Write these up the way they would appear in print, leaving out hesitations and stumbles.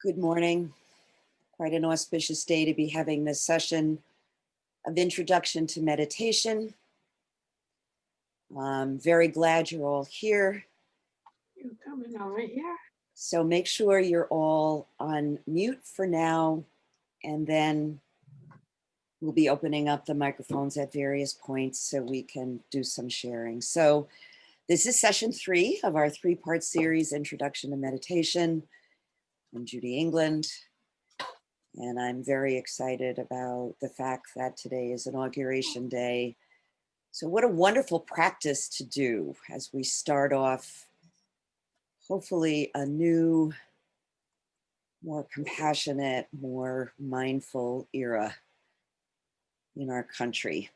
Good morning. Quite an auspicious day to be having this session of introduction to meditation. I'm very glad you're all here. You coming over here? So make sure you're all on mute for now, and then we'll be opening up the microphones at various points so we can do some sharing. So this is session 3 of our 3-part series, Introduction to Meditation. I'm Judy England. And I'm very excited about the fact that today is Inauguration Day. So what a wonderful practice to do as we start off, hopefully, a new, more compassionate, more mindful era in our country.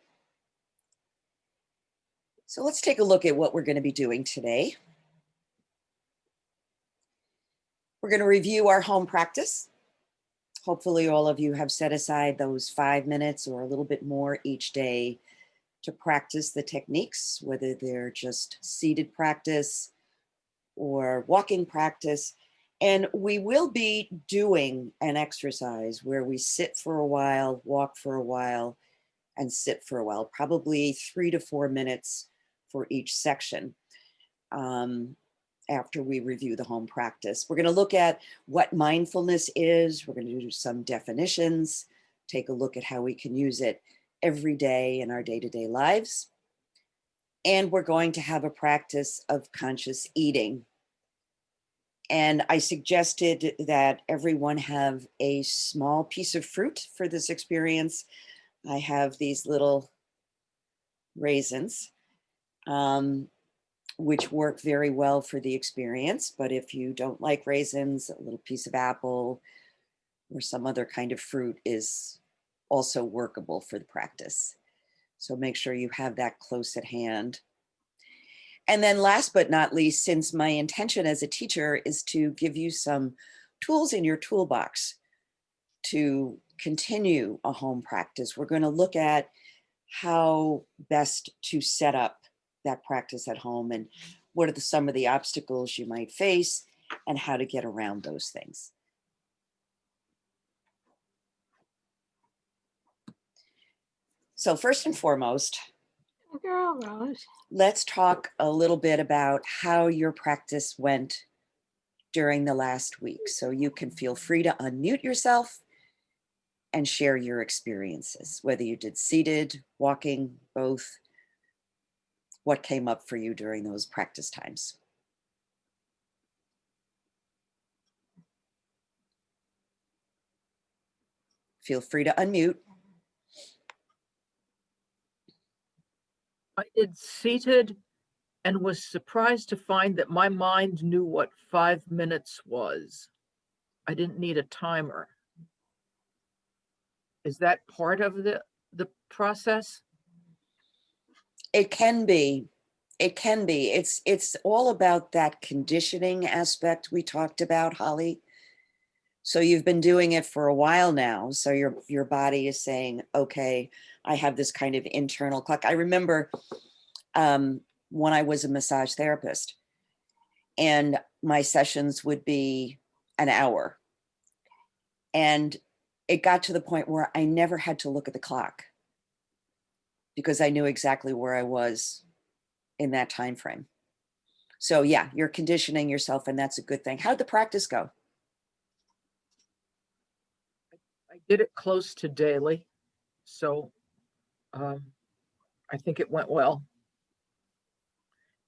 So let's take a look at what we're going to be doing today. We're going to review our home practice. Hopefully all of you have set aside those 5 minutes or a little bit more each day to practice the techniques, whether they're just seated practice or walking practice. And we will be doing an exercise where we sit for a while, walk for a while, and sit for a while, probably 3 to 4 minutes for each section. After we review the home practice. We're going to look at what mindfulness is. We're going to do some definitions, take a look at how we can use it every day in our day-to-day lives. And we're going to have a practice of conscious eating. And I suggested that everyone have a small piece of fruit for this experience. I have these little raisins. Which work very well for the experience. But if you don't like raisins, a little piece of apple or some other kind of fruit is also workable for the practice. So make sure you have that close at hand. And then last but not least, since my intention as a teacher is to give you some tools in your toolbox to continue a home practice, we're going to look at how best to set up that practice at home and what are some of the obstacles you might face and how to get around those things. So first and foremost, Girl, Rose. let's talk a little bit about how your practice went during the last week. So you can feel free to unmute yourself and share your experiences, whether you did seated, walking, both. What came up for you during those practice times? Feel free to unmute. I did seated and was surprised to find that my mind knew what 5 minutes was. I didn't need a timer. Is that part of the process? It can be. It can be. It's all about that conditioning aspect we talked about, Holly. So you've been doing it for a while now. So your body is saying, okay, I have this kind of internal clock. I remember when I was a massage therapist and my sessions would be an hour. And it got to the point where I never had to look at the clock because I knew exactly where I was in that time frame. So yeah, you're conditioning yourself, and that's a good thing. How'd the practice go? I did it close to daily, so I think it went well.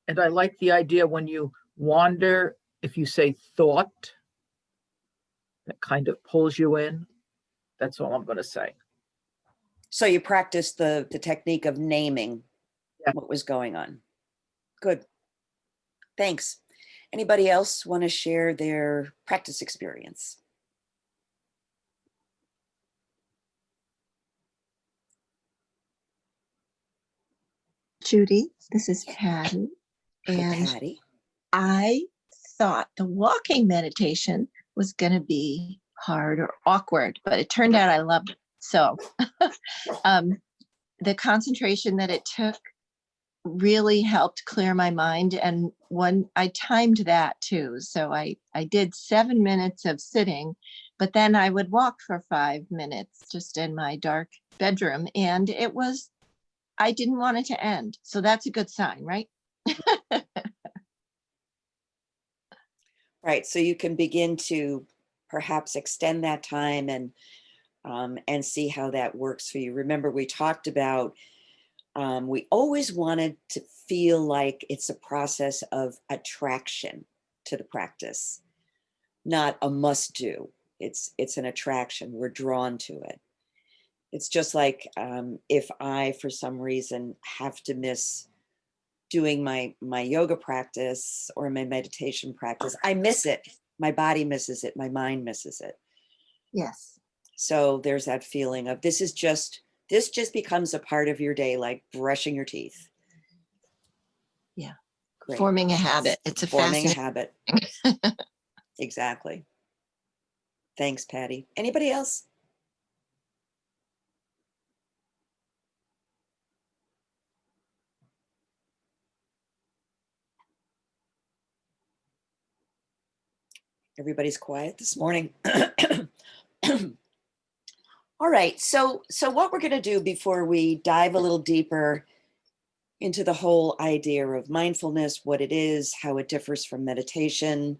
And I like the idea when you wander, if you say thought, that kind of pulls you in. That's all I'm going to say. So you practiced the technique of naming what was going on. Good. Thanks. Anybody else want to share their practice experience? Judy, this is Patty. And Patty. I thought the walking meditation was going to be hard or awkward, but it turned out I loved it. So the concentration that it took really helped clear my mind. And I timed that too. So I did 7 minutes of sitting, but then I would walk for 5 minutes just in my dark bedroom. And I didn't want it to end. So that's a good sign, right? Right. So you can begin to perhaps extend that time and see how that works for you. Remember, we talked about we always wanted to feel like it's a process of attraction to the practice, not a must do. It's an attraction. We're drawn to it. It's just like if I, for some reason, have to miss doing my yoga practice or my meditation practice, I miss it. My body misses it. My mind misses it. Yes. So there's that feeling of this just becomes a part of your day, like brushing your teeth. Yeah. Great. Forming a habit. It's a Forming a fascinating. habit. Exactly. Thanks, Patty. Anybody else? Everybody's quiet this morning. All right. So what we're going to do before we dive a little deeper into the whole idea of mindfulness, what it is, how it differs from meditation,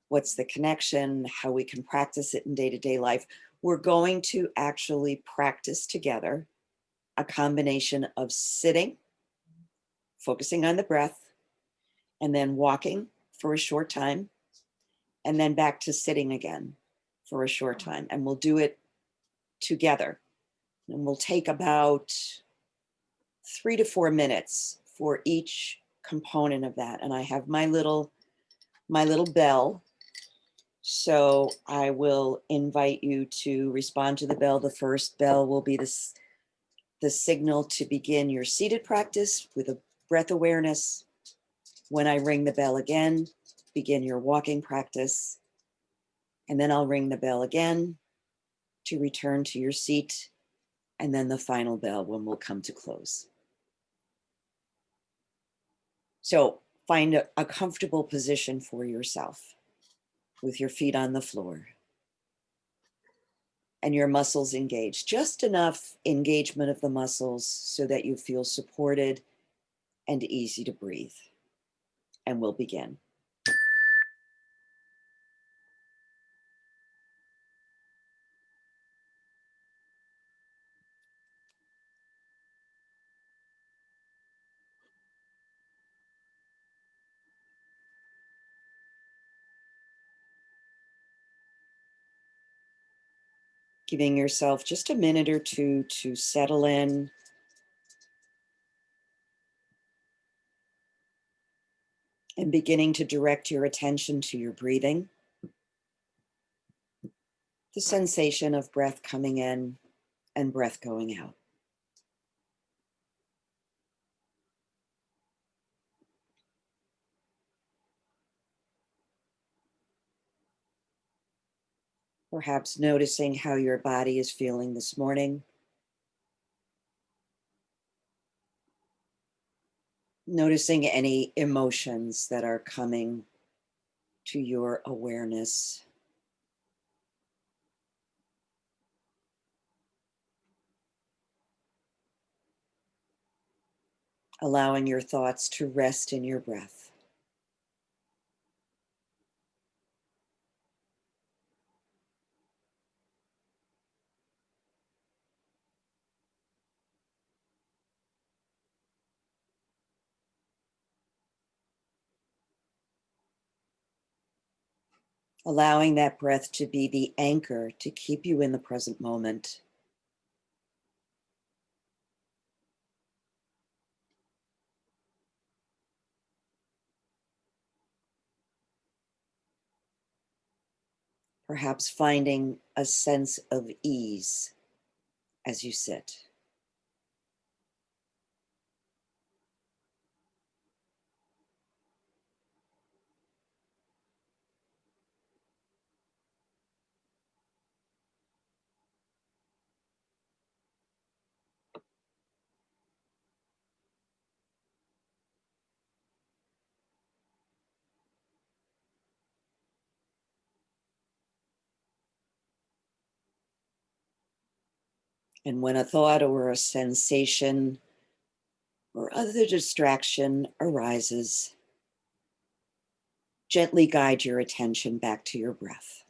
what's the connection, how we can practice it in day-to-day life. We're going to actually practice together a combination of sitting, focusing on the breath, and then walking for a short time, and then back to sitting again for a short time. And we'll do it together. And we'll take about 3 to 4 minutes for each component of that. And I have my little bell. So I will invite you to respond to the bell. The first bell will be the signal to begin your seated practice with a breath awareness. When I ring the bell again, begin your walking practice. And then I'll ring the bell again to return to your seat. And then the final bell when we'll come to close. So find a comfortable position for yourself with your feet on the floor and your muscles engaged, just enough engagement of the muscles so that you feel supported and easy to breathe. And we'll begin. Giving yourself just a minute or two to settle in. And beginning to direct your attention to your breathing. The sensation of breath coming in and breath going out. Perhaps noticing how your body is feeling this morning. Noticing any emotions that are coming to your awareness. Allowing your thoughts to rest in your breath. Allowing that breath to be the anchor to keep you in the present moment. Perhaps finding a sense of ease as you sit. And when a thought or a sensation or other distraction arises, gently guide your attention back to your breath.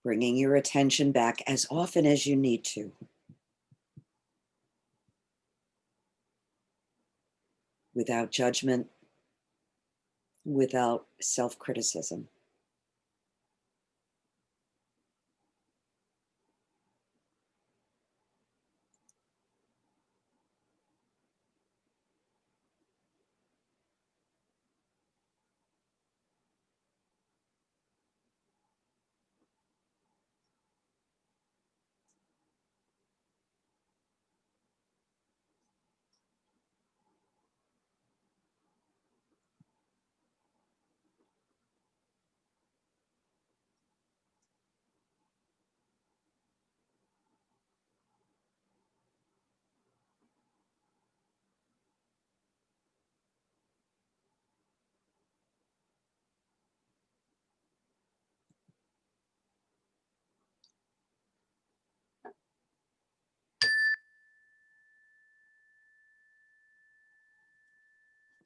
Bringing your attention back as often as you need to, without judgment, without self-criticism.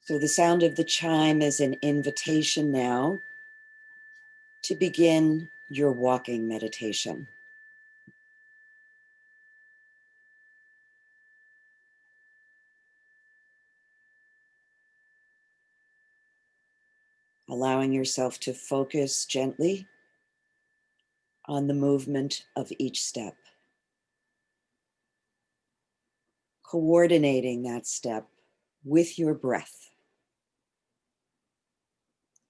So the sound of the chime is an invitation now to begin your walking meditation. Allowing yourself to focus gently on the movement of each step. Coordinating that step with your breath.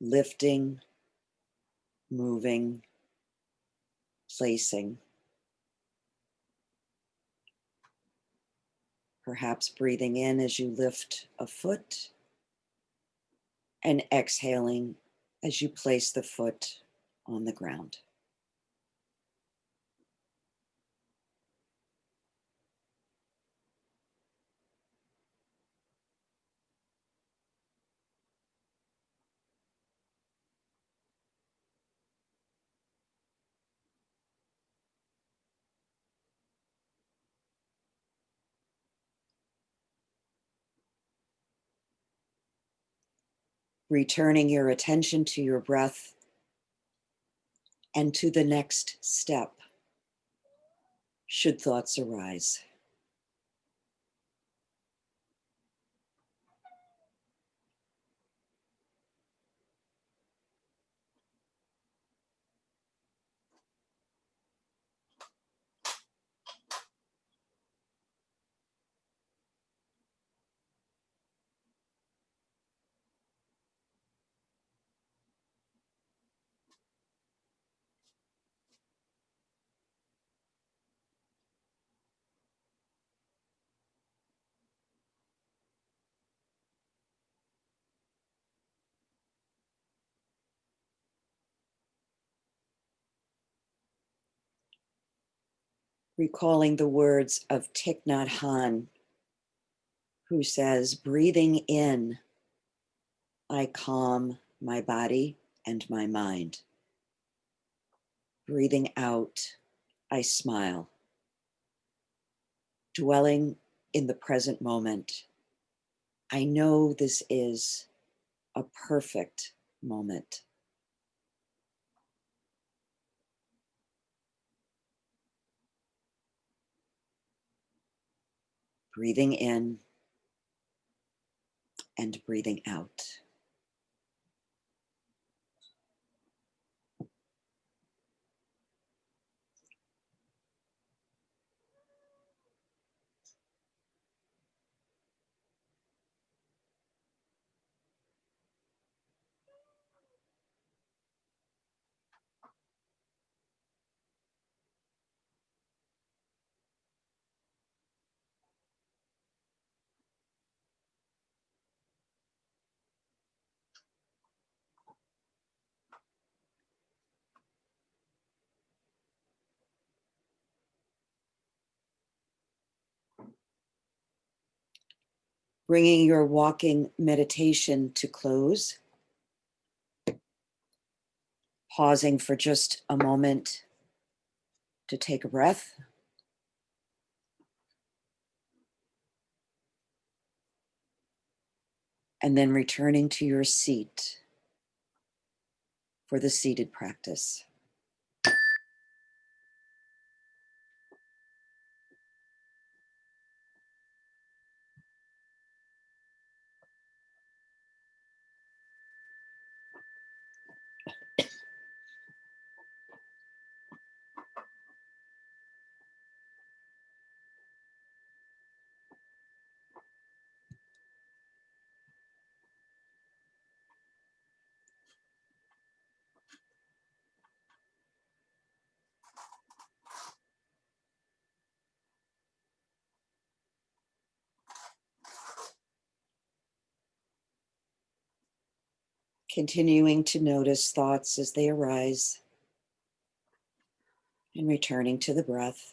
Lifting, moving, placing. Perhaps breathing in as you lift a foot and exhaling as you place the foot on the ground. Returning your attention to your breath and to the next step, should thoughts arise. Recalling the words of Thich Nhat Hanh, who says, breathing in, I calm my body and my mind. Breathing out, I smile. Dwelling in the present moment, I know this is a perfect moment. Breathing in and breathing out. Bringing your walking meditation to close. Pausing for just a moment to take a breath. And then returning to your seat for the seated practice. Continuing to notice thoughts as they arise and returning to the breath.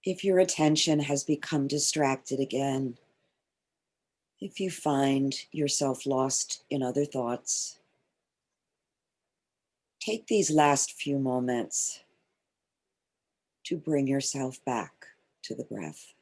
If your attention has become distracted again, if you find yourself lost in other thoughts, take these last few moments to bring yourself back to the breath.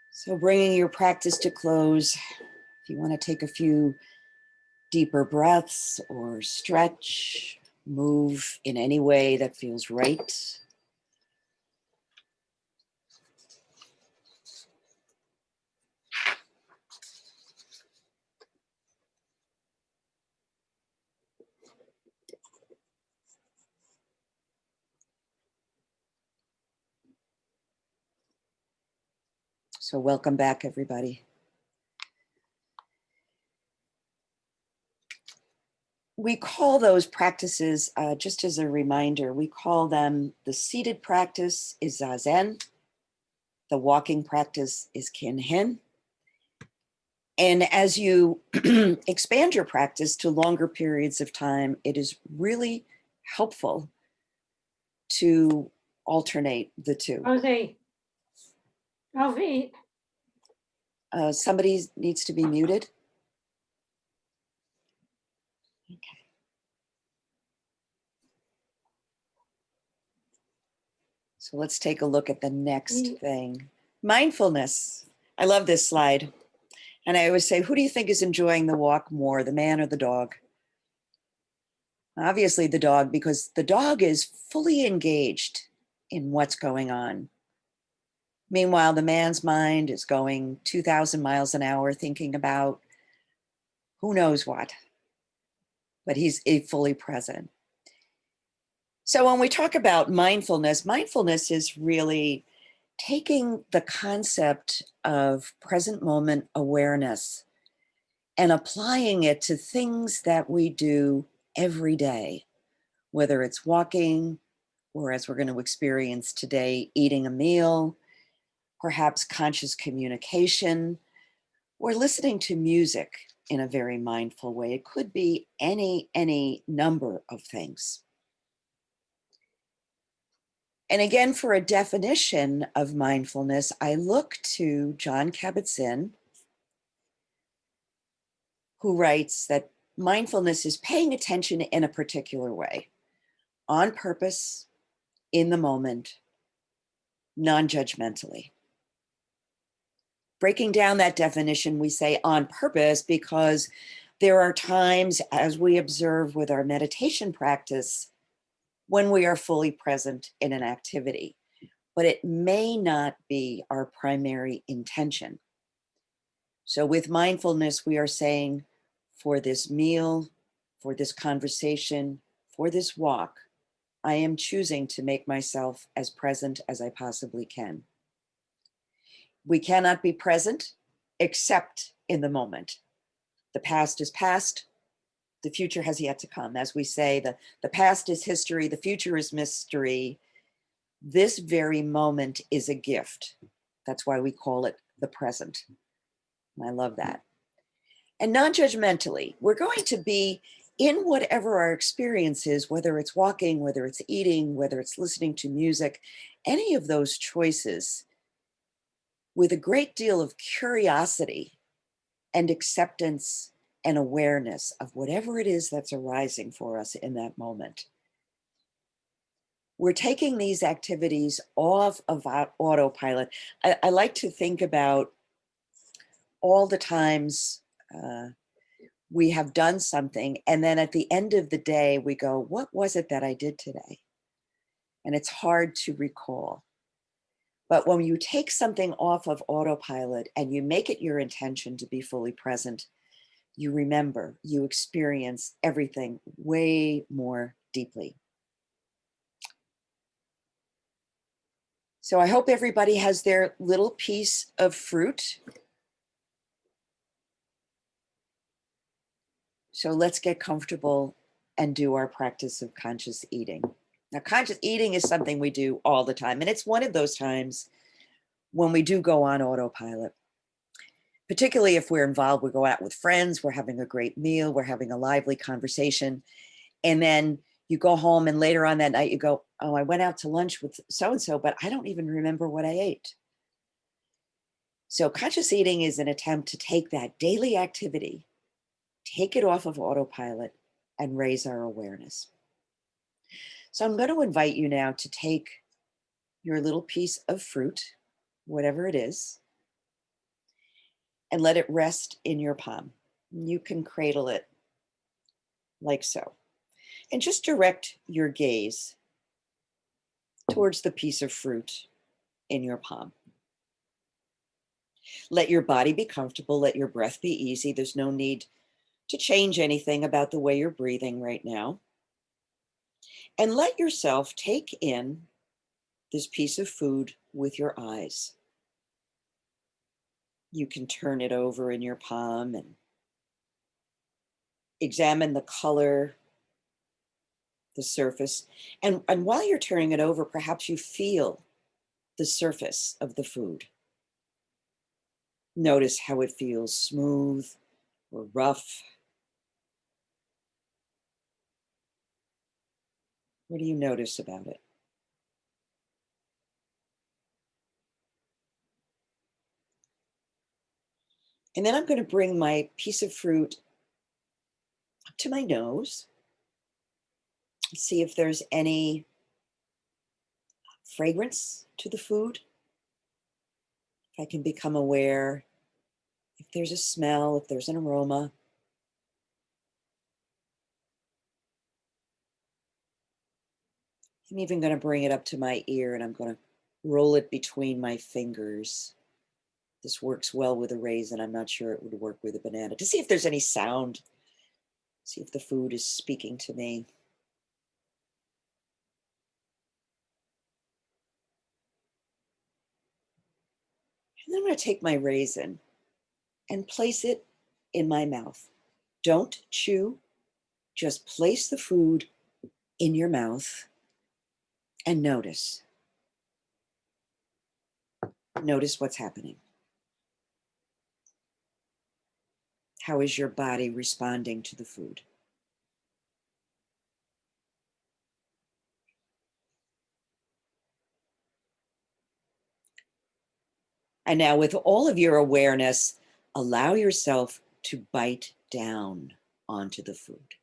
So bringing your practice to close, if you want to take a few deeper breaths or stretch, move in any way that feels right. So welcome back, everybody. We call those practices, just as a reminder, we call them the seated practice is Zazen, the walking practice is Kinhin. And as you expand your practice to longer periods of time, it is really helpful to alternate the two. Rosie. Rosie. Somebody needs to be muted. Okay. So let's take a look at the next thing. Mindfulness. I love this slide. And I always say, who do you think is enjoying the walk more, the man or the dog? Obviously the dog, because the dog is fully engaged in what's going on. Meanwhile, the man's mind is going 2,000 miles an hour thinking about who knows what, but he's fully present. So when we talk about mindfulness, mindfulness is really taking the concept of present moment awareness and applying it to things that we do every day, whether it's walking, or as we're going to experience today, eating a meal, perhaps conscious communication, or listening to music in a very mindful way. It could be any number of things. And again, for a definition of mindfulness, I look to Jon Kabat-Zinn, who writes that mindfulness is paying attention in a particular way, on purpose, in the moment, non-judgmentally. Breaking down that definition, we say on purpose because there are times, as we observe with our meditation practice, when we are fully present in an activity, but it may not be our primary intention. So with mindfulness, we are saying, for this meal, for this conversation, for this walk, I am choosing to make myself as present as I possibly can. We cannot be present except in the moment. The past is past, the future has yet to come. As we say, the past is history, the future is mystery. This very moment is a gift. That's why we call it the present. And I love that. And non-judgmentally, we're going to be in whatever our experience is, whether it's walking, whether it's eating, whether it's listening to music, any of those choices, with a great deal of curiosity and acceptance and awareness of whatever it is that's arising for us in that moment. We're taking these activities off of autopilot. I like to think about all the times we have done something, and then at the end of the day, we go, what was it that I did today? And it's hard to recall. But when you take something off of autopilot and you make it your intention to be fully present, you remember, you experience everything way more deeply. So I hope everybody has their little piece of fruit. So let's get comfortable and do our practice of conscious eating. Now, conscious eating is something we do all the time, and it's one of those times when we do go on autopilot. Particularly if we're involved, we go out with friends, we're having a great meal, we're having a lively conversation, and then you go home and later on that night you go, oh, I went out to lunch with so-and-so, but I don't even remember what I ate. So conscious eating is an attempt to take that daily activity, take it off of autopilot, and raise our awareness. So I'm going to invite you now to take your little piece of fruit, whatever it is, and let it rest in your palm. You can cradle it like so. And just direct your gaze towards the piece of fruit in your palm. Let your body be comfortable. Let your breath be easy. There's no need to change anything about the way you're breathing right now. And let yourself take in this piece of food with your eyes. You can turn it over in your palm and examine the color, the surface. And while you're turning it over, perhaps you feel the surface of the food. Notice how it feels smooth or rough. What do you notice about it? And then I'm going to bring my piece of fruit up to my nose. See if there's any fragrance to the food. If I can become aware if there's a smell, if there's an aroma. I'm even going to bring it up to my ear and I'm going to roll it between my fingers. This works well with a raisin. I'm not sure it would work with a banana. To see if there's any sound. See if the food is speaking to me. And then I'm going to take my raisin and place it in my mouth. Don't chew, just place the food in your mouth and notice. Notice what's happening. How is your body responding to the food? And now, with all of your awareness, allow yourself to bite down onto the food.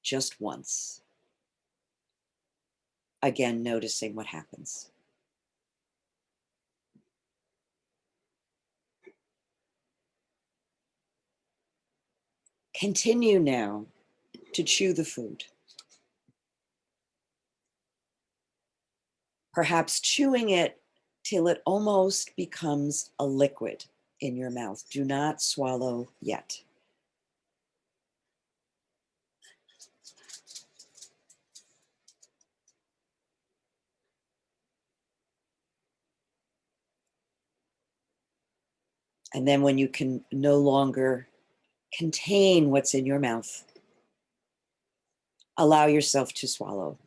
Just once. Again, noticing what happens. Continue now to chew the food. Perhaps chewing it till it almost becomes a liquid in your mouth. Do not swallow yet. And then when you can no longer contain what's in your mouth, allow yourself to swallow.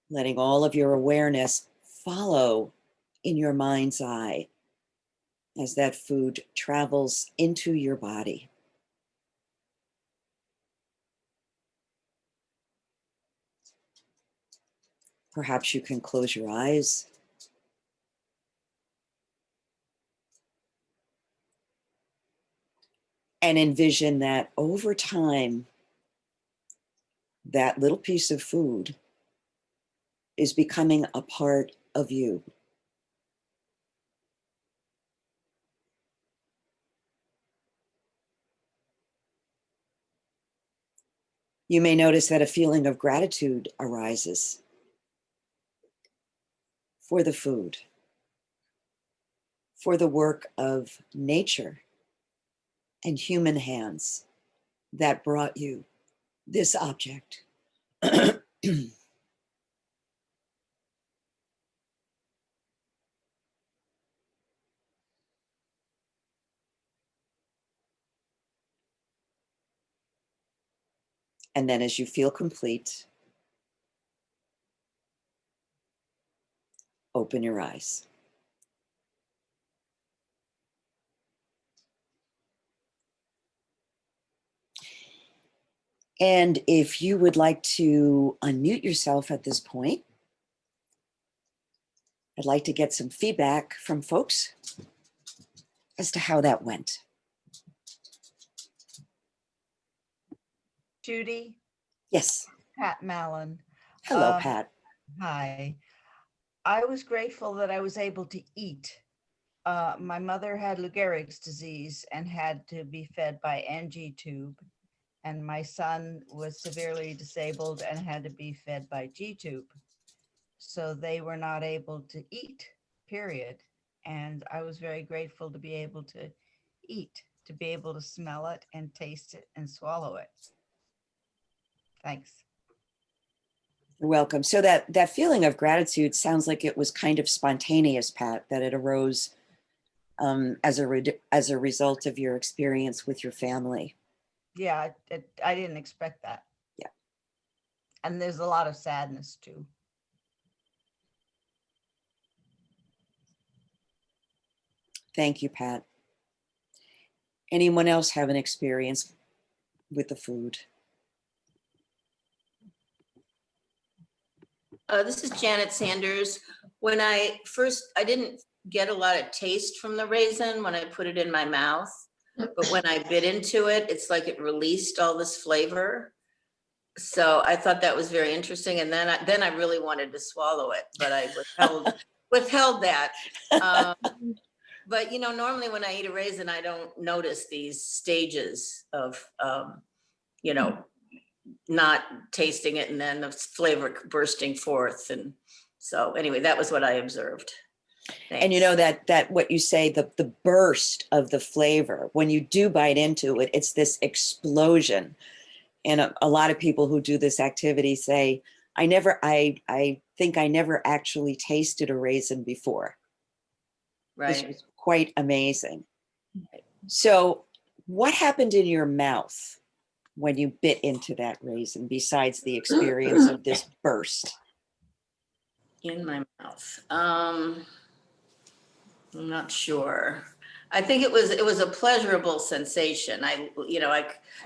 Letting all of your awareness follow in your mind's eye as that food travels into your body. Perhaps you can close your eyes. And envision that over time, that little piece of food is becoming a part of you. You may notice that a feeling of gratitude arises for the food, for the work of nature and human hands that brought you this object. And then as you feel complete, open your eyes. And if you would like to unmute yourself at this point, I'd like to get some feedback from folks as to how that went. Judy, Yes. Pat Mallon. Hello, Um, Pat. Hi. I was grateful that I was able to eat. My mother had Lou Gehrig's disease and had to be fed by NG tube, and my son was severely disabled and had to be fed by G tube. So they were not able to eat, period. And I was very grateful to be able to eat, to be able to smell it and taste it and swallow it. Thanks. You're welcome. So that feeling of gratitude sounds like it was kind of spontaneous, Pat, that it arose as a result of your experience with your family. Yeah, I didn't expect that. Yeah. And there's a lot of sadness too. Thank you, Pat. Anyone else have an experience with the food? This is Janet Sanders. When I didn't get a lot of taste from the raisin when I put it in my mouth, but when I bit into it, it's like it released all this flavor. So I thought that was very interesting. And then I really wanted to swallow it, but I withheld that. But you know, normally when I eat a raisin, I don't notice these stages of, you know, not tasting it and then the flavor bursting forth. And so anyway, that was what I observed. Thanks. And you know that what you say, the burst of the flavor, when you do bite into it, it's this explosion. And a lot of people who do this activity say, I think I never actually tasted a raisin before. This Right. was quite amazing. So what happened in your mouth when you bit into that raisin, besides the experience of this burst? In my mouth. I'm not sure. I think it was a pleasurable sensation.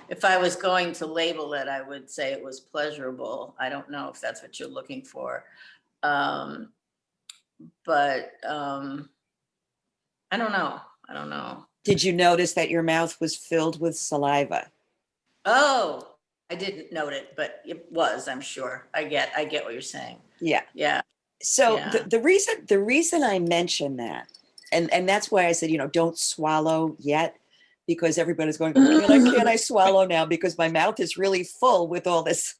If I was going to label it, I would say it was pleasurable. I don't know if that's what you're looking for. But I don't know. I don't know. Did you notice that your mouth was filled with saliva? Oh, I didn't note it, but it was, I'm sure. I get what you're saying. Yeah. Yeah. So Yeah. the reason I mention that, and that's why I said, don't swallow yet, because everybody's going, can I swallow now? Because my mouth is really full with all this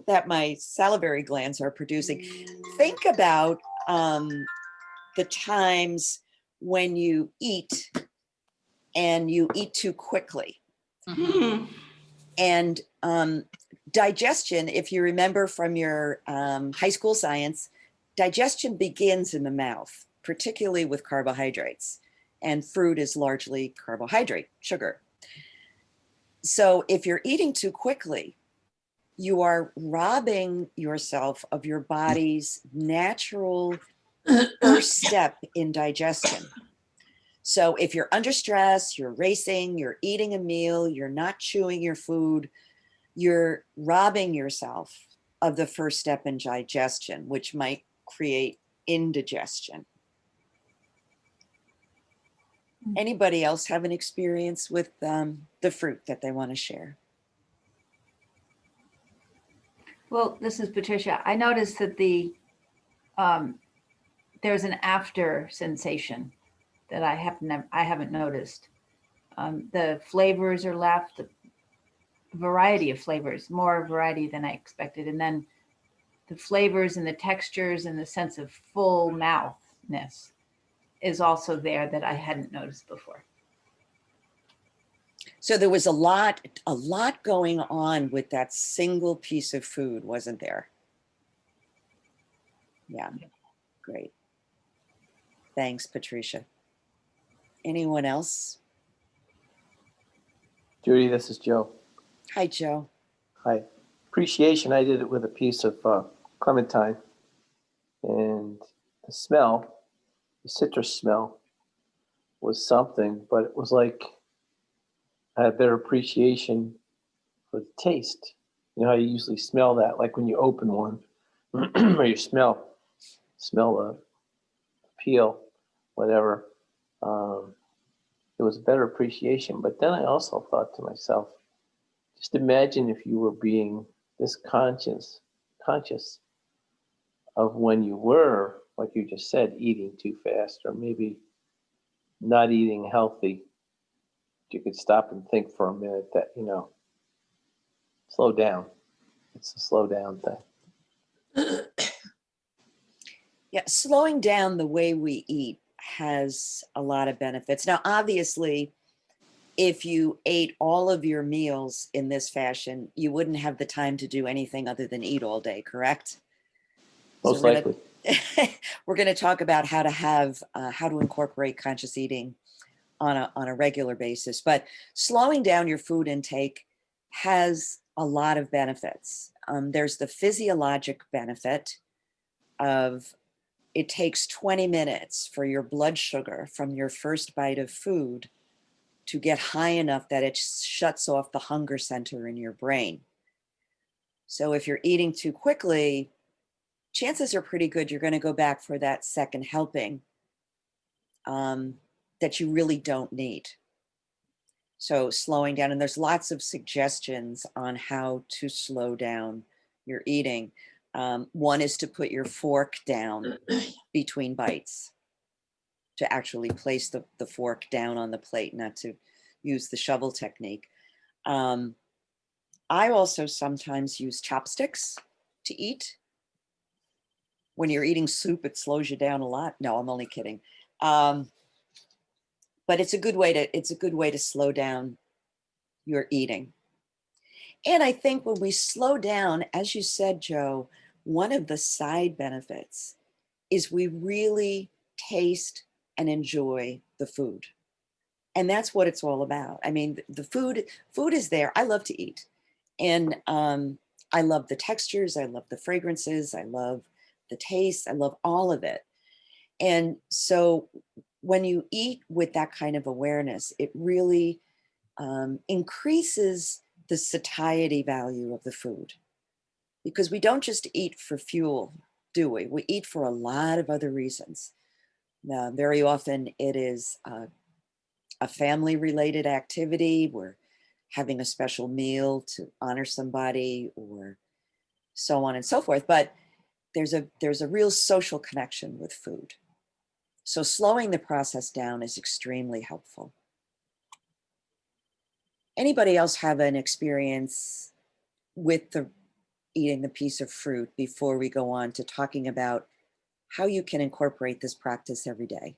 that my salivary glands are producing. Think about the times when you eat and you eat too quickly. Mhm. And digestion, if you remember from your high school science, digestion begins in the mouth, particularly with carbohydrates. And fruit is largely carbohydrate, sugar. So if you're eating too quickly, you are robbing yourself of your body's natural first step in digestion. So if you're under stress, you're racing, you're eating a meal, you're not chewing your food, you're robbing yourself of the first step in digestion, which might create indigestion. Anybody else have an experience with the fruit that they want to share? Well, this is Patricia. I noticed that there's an after sensation that I haven't noticed. The flavors are left, a variety of flavors, more variety than I expected. And then the flavors and the textures and the sense of full mouthness is also there that I hadn't noticed before. So there was a lot going on with that single piece of food, wasn't there? Yeah, great. Thanks, Patricia. Anyone else? Judy, this is Joe. Hi, Joe. Hi. Appreciation, I did it with a piece of clementine. And the smell, the citrus smell, was something, but it was like I had a better appreciation for the taste. You know how you usually smell that, like when you open one, or you smell the peel, whatever. It was a better appreciation. But then I also thought to myself, just imagine if you were being this conscious of when you were, like you just said, eating too fast, or maybe not eating healthy. You could stop and think for a minute that, slow down. It's a slow down thing. Yeah, slowing down the way we eat has a lot of benefits. Now, obviously, if you ate all of your meals in this fashion, you wouldn't have the time to do anything other than eat all day, correct? Most likely. We're going to talk about how to incorporate conscious eating on a regular basis. But slowing down your food intake has a lot of benefits. There's the physiologic benefit of it takes 20 minutes for your blood sugar from your first bite of food to get high enough that it shuts off the hunger center in your brain. So if you're eating too quickly, chances are pretty good you're going to go back for that second helping that you really don't need. So slowing down, and there's lots of suggestions on how to slow down your eating. One is to put your fork down between bites, to actually place the fork down on the plate, not to use the shovel technique. I also sometimes use chopsticks to eat. When you're eating soup, it slows you down a lot. No, I'm only kidding. But it's a good way to slow down your eating. And I think when we slow down, as you said, Joe, one of the side benefits is we really taste and enjoy the food. And that's what it's all about. I mean, the food is there. I love to eat. And I love the textures. I love the fragrances. I love the taste. I love all of it. And so when you eat with that kind of awareness, it really increases the satiety value of the food, because we don't just eat for fuel, do we? We eat for a lot of other reasons. Now, very often it is a family related activity. We're having a special meal to honor somebody, or so on and so forth. But there's a real social connection with food. So slowing the process down is extremely helpful. Anybody else have an experience with eating the piece of fruit before we go on to talking about how you can incorporate this practice every day?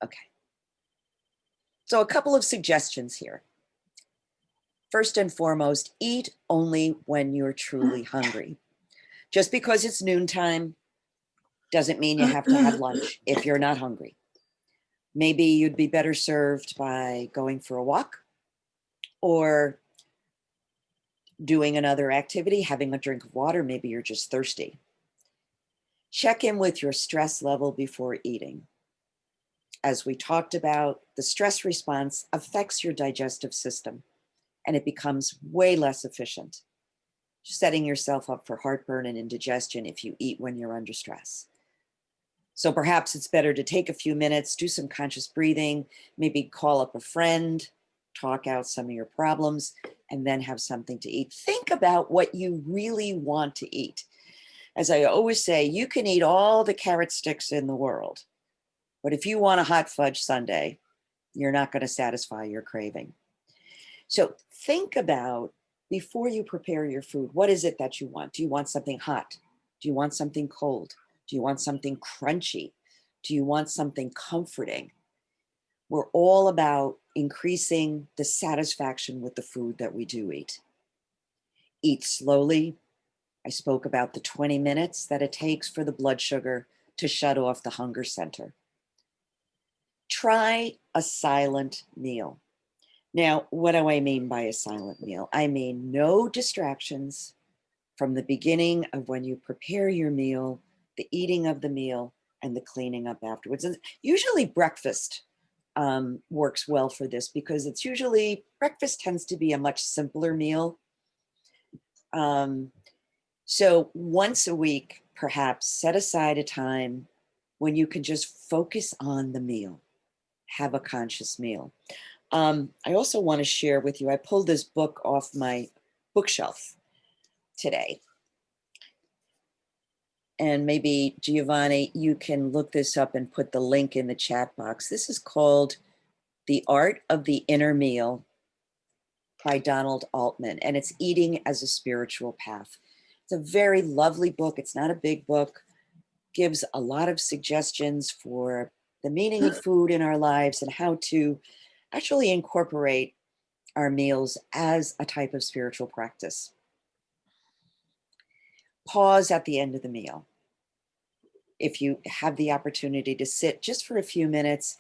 Okay. So a couple of suggestions here. First and foremost, eat only when you're truly hungry. Just because it's noontime doesn't mean you have to have lunch if you're not hungry. Maybe you'd be better served by going for a walk or doing another activity, having a drink of water. Maybe you're just thirsty. Check in with your stress level before eating. As we talked about, the stress response affects your digestive system and it becomes way less efficient, setting yourself up for heartburn and indigestion if you eat when you're under stress. So perhaps it's better to take a few minutes, do some conscious breathing, maybe call up a friend, talk out some of your problems, and then have something to eat. Think about what you really want to eat. As I always say, you can eat all the carrot sticks in the world, but if you want a hot fudge sundae, you're not going to satisfy your craving. So think about, before you prepare your food, what is it that you want? Do you want something hot? Do you want something cold? Do you want something crunchy? Do you want something comforting? We're all about increasing the satisfaction with the food that we do eat. Eat slowly. I spoke about the 20 minutes that it takes for the blood sugar to shut off the hunger center. Try a silent meal. Now, what do I mean by a silent meal? I mean no distractions from the beginning of when you prepare your meal, the eating of the meal, and the cleaning up afterwards. And usually breakfast works well for this, because it's usually, breakfast tends to be a much simpler meal. So once a week, perhaps set aside a time when you can just focus on the meal, have a conscious meal. I also want to share with you, I pulled this book off my bookshelf today. And maybe Giovanni, you can look this up and put the link in the chat box. This is called The Art of the Inner Meal by Donald Altman, and it's Eating as a Spiritual Path. It's a very lovely book. It's not a big book, gives a lot of suggestions for the meaning of food in our lives and how to actually incorporate our meals as a type of spiritual practice. Pause at the end of the meal. If you have the opportunity to sit just for a few minutes,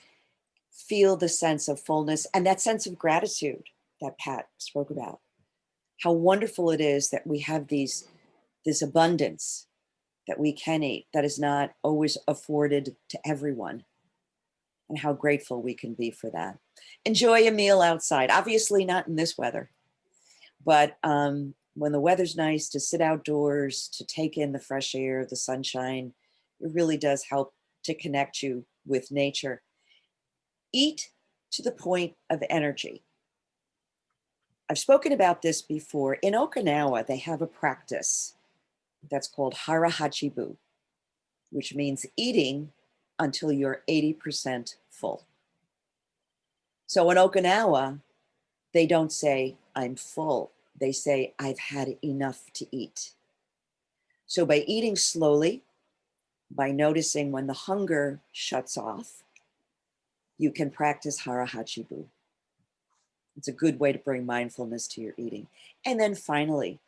feel the sense of fullness and that sense of gratitude that Pat spoke about. How wonderful it is that we have this abundance that we can eat that is not always afforded to everyone, and how grateful we can be for that. Enjoy a meal outside, obviously not in this weather, but when the weather's nice, to sit outdoors, to take in the fresh air, the sunshine, it really does help to connect you with nature. Eat to the point of energy. I've spoken about this before. In Okinawa, they have a practice that's called harahachibu, which means eating until you're 80% full. So in Okinawa, they don't say, I'm full. They say, I've had enough to eat. So by eating slowly, by noticing when the hunger shuts off, you can practice Hara Hachibu. It's a good way to bring mindfulness to your eating. And then finally,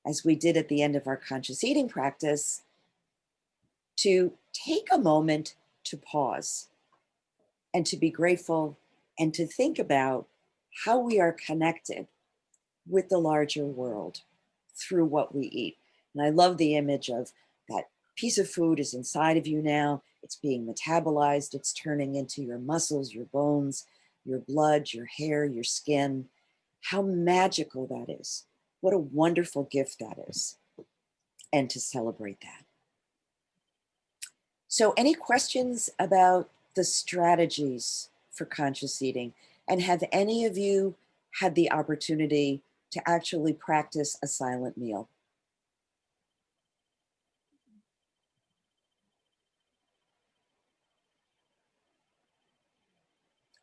as we did at the end of our conscious eating practice, to take a moment to pause and to be grateful and to think about how we are connected with the larger world through what we eat. And I love the image of that piece of food is inside of you now. It's being metabolized. It's turning into your muscles, your bones, your blood, your hair, your skin. How magical that is. What a wonderful gift that is. And to celebrate that. So any questions about the strategies for conscious eating? And have any of you had the opportunity to actually practice a silent meal?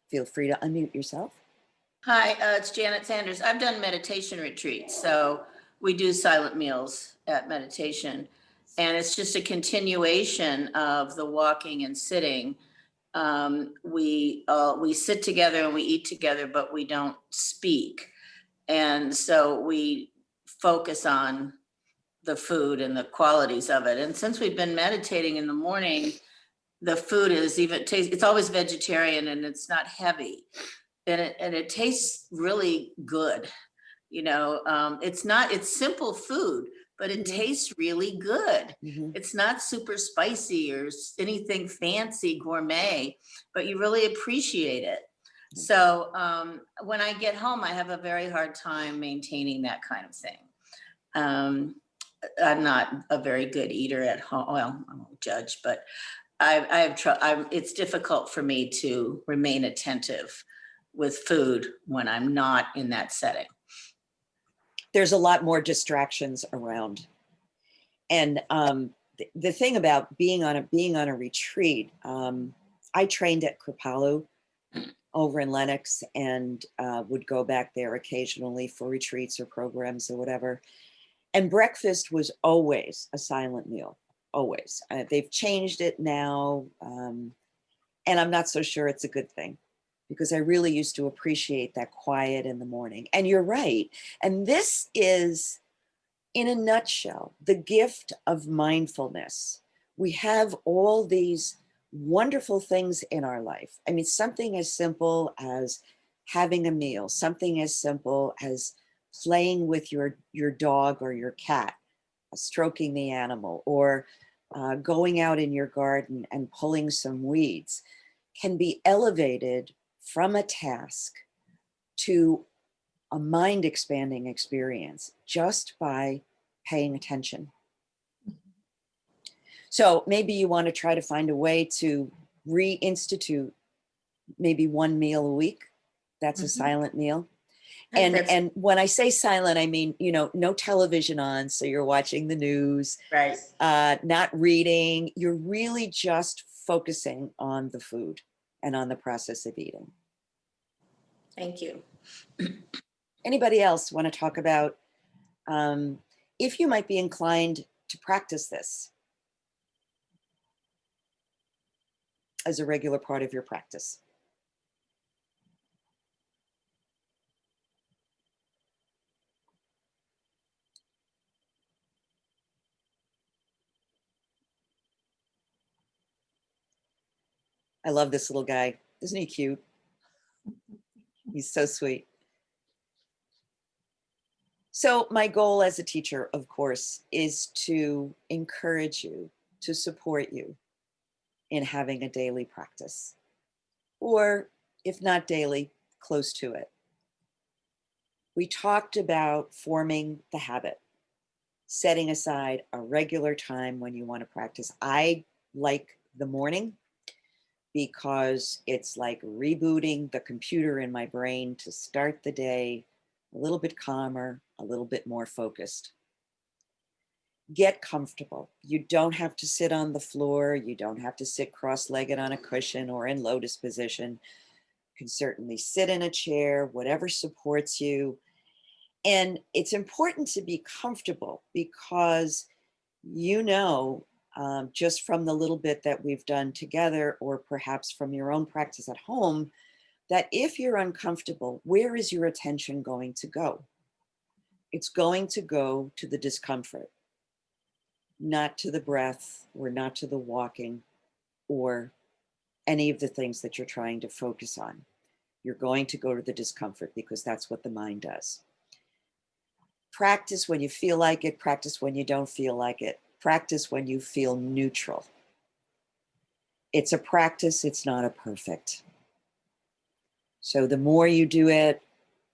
Feel free to unmute yourself. Hi, it's Janet Sanders. I've done meditation retreats, so we do silent meals at meditation. And it's just a continuation of the walking and sitting. We sit together and we eat together, but we don't speak. And so we focus on the food and the qualities of it. And since we've been meditating in the morning, the food is it's always vegetarian and it's not heavy. And it tastes really good. You know, it's simple food, but it tastes really good. It's not super spicy or anything fancy gourmet, but you really appreciate it. So when I get home, I have a very hard time maintaining that kind of thing. I'm not a very good eater at home. Well, I won't judge, but it's difficult for me to remain attentive with food when I'm not in that setting. There's a lot more distractions around. And the thing about being on a retreat, I trained at Kripalu over in Lenox and would go back there occasionally for retreats or programs or whatever. And breakfast was always a silent meal, always. They've changed it now. And I'm not so sure it's a good thing, because I really used to appreciate that quiet in the morning. And you're right. And this is, in a nutshell, the gift of mindfulness. We have all these wonderful things in our life. I mean, something as simple as having a meal, something as simple as playing with your dog or your cat, stroking the animal, or going out in your garden and pulling some weeds, can be elevated from a task to a mind expanding experience just by paying attention. So maybe you want to try to find a way to reinstitute maybe one meal a week. That's a silent meal. And when I say silent, I mean, you know, no television on, so you're watching the news, Right. not reading. You're really just focusing on the food and on the process of eating. Thank you. Anybody else want to talk about if you might be inclined to practice this as a regular part of your practice? I love this little guy. Isn't he cute? He's so sweet. So my goal as a teacher, of course, is to encourage you, to support you in having a daily practice, or if not daily, close to it. We talked about forming the habit, setting aside a regular time when you want to practice. I like the morning because it's like rebooting the computer in my brain to start the day a little bit calmer, a little bit more focused. Get comfortable. You don't have to sit on the floor. You don't have to sit cross-legged on a cushion or in lotus position. You can certainly sit in a chair, whatever supports you. And it's important to be comfortable because, you know, just from the little bit that we've done together, or perhaps from your own practice at home, that if you're uncomfortable, where is your attention going to go? It's going to go to the discomfort, not to the breath, or not to the walking, or any of the things that you're trying to focus on. You're going to go to the discomfort because that's what the mind does. Practice when you feel like it, practice when you don't feel like it, practice when you feel neutral. It's a practice, it's not a perfect. So the more you do it,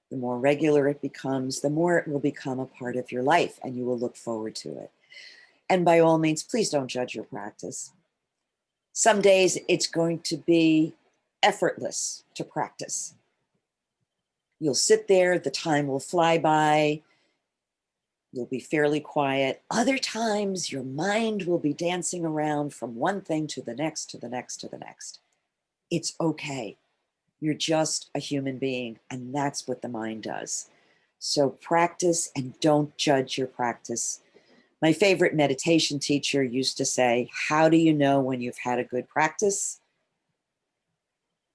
the more regular it becomes, the more it will become a part of your life and you will look forward to it. And by all means, please don't judge your practice. Some days it's going to be effortless to practice. You'll sit there, the time will fly by, you'll be fairly quiet. Other times your mind will be dancing around from one thing to the next, to the next, to the next. It's okay. You're just a human being, and that's what the mind does. So practice and don't judge your practice. My favorite meditation teacher used to say, how do you know when you've had a good practice?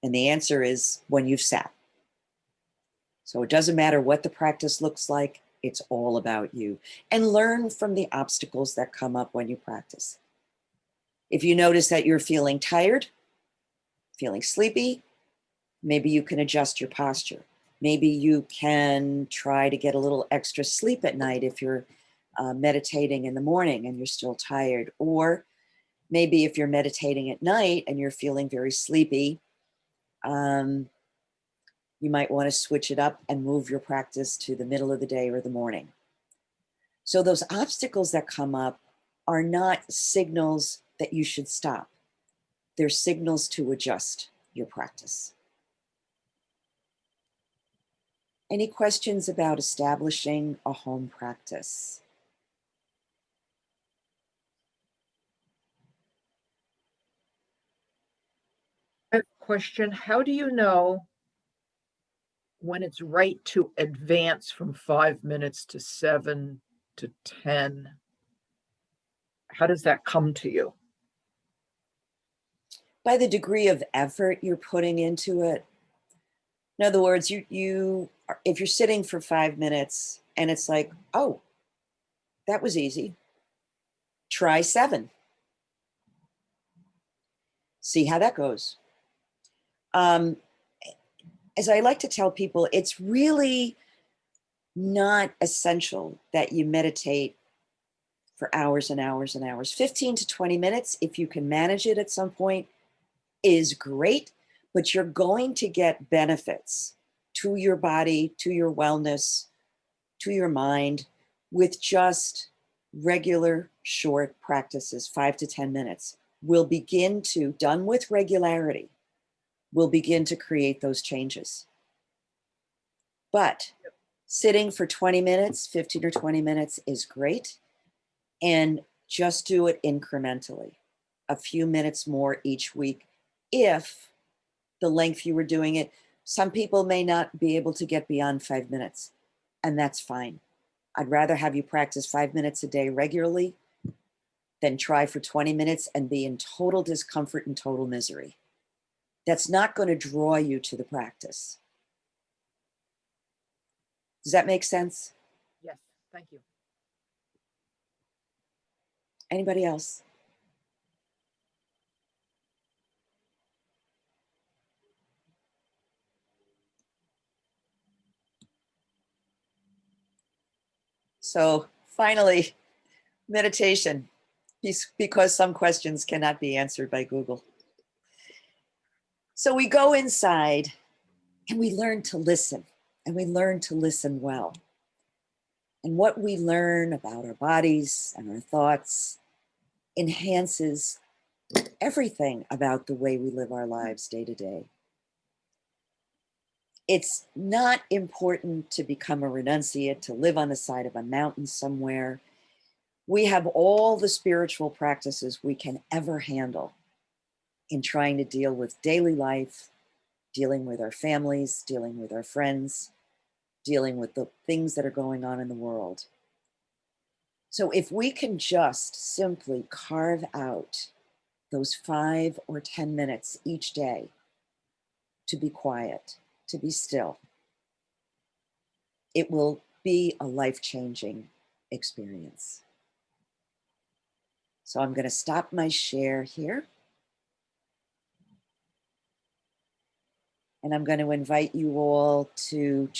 And the answer is when you've sat. So it doesn't matter what the practice looks like, it's all about you. And learn from the obstacles that come up when you practice. If you notice that you're feeling tired, feeling sleepy, maybe you can adjust your posture. Maybe you can try to get a little extra sleep at night if you're meditating in the morning and you're still tired. Or maybe if you're meditating at night and you're feeling very sleepy, you might want to switch it up and move your practice to the middle of the day or the morning. So those obstacles that come up are not signals that you should stop. They're signals to adjust your practice. Any questions about establishing a home practice? I have a question. How do you know when it's right to advance from 5 minutes to 7 to 10? How does that come to you? By the degree of effort you're putting into it. In other words, if you're sitting for 5 minutes and it's like, oh, that was easy, try 7. See how that goes. As I like to tell people, it's really not essential that you meditate for hours and hours and hours. 15 to 20 minutes, if you can manage it at some point, is great, but you're going to get benefits to your body, to your wellness, to your mind with just regular short practices, 5 to 10 minutes. Will begin to, done with regularity, will begin to create those changes. But sitting for 20 minutes, 15 or 20 minutes is great. And just do it incrementally, a few minutes more each week. If the length you were doing it, some people may not be able to get beyond 5 minutes, and that's fine. I'd rather have you practice 5 minutes a day regularly than try for 20 minutes and be in total discomfort and total misery. That's not going to draw you to the practice. Does that make sense? Yes, thank you. Anybody else? So finally, meditation, because some questions cannot be answered by Google. So we go inside and we learn to listen, and we learn to listen well. And what we learn about our bodies and our thoughts enhances everything about the way we live our lives day to day. It's not important to become a renunciate, to live on the side of a mountain somewhere. We have all the spiritual practices we can ever handle in trying to deal with daily life, dealing with our families, dealing with our friends, dealing with the things that are going on in the world. So if we can just simply carve out those 5 or 10 minutes each day to be quiet, to be still, it will be a life-changing experience. So I'm going to stop my share here. And I'm going to invite you all to chime